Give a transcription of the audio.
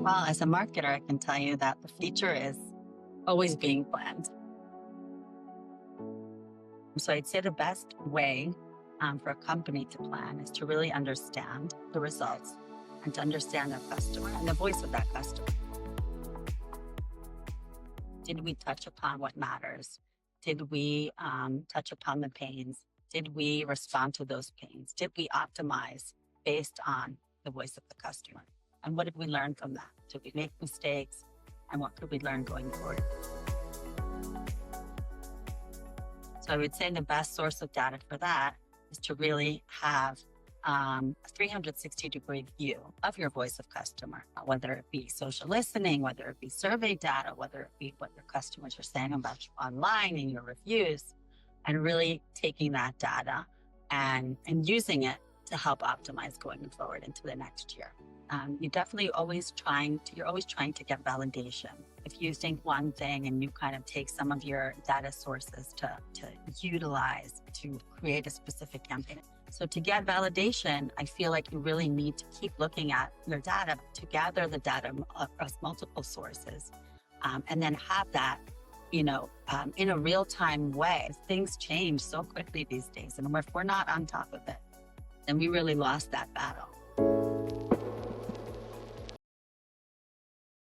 Well, as a marketer, I can tell you that the future is always being planned. So I'd say the best way for a company to plan is to really understand the results and to understand their customer and the voice of that customer. Did we touch upon what matters? Did we touch upon the pains? Did we respond to those pains? Did we optimize based on the voice of the customer? And what did we learn from that? Did we make mistakes? And what could we learn going forward? So I would say the best source of data for that is to really have a 360-degree view of your voice of customer, whether it be social listening, whether it be survey data, whether it be what your customers are saying about you online in your reviews, and really taking that data and using it to help optimize going forward into the next year. You're definitely always trying to get validation. If you think one thing and you kind of take some of your data sources to utilize to create a specific campaign. So to get validation, I feel like you really need to keep looking at your data to gather the data across multiple sources, and then have that, in a real-time way. Things change so quickly these days, and if we're not on top of it, then we really lost that battle.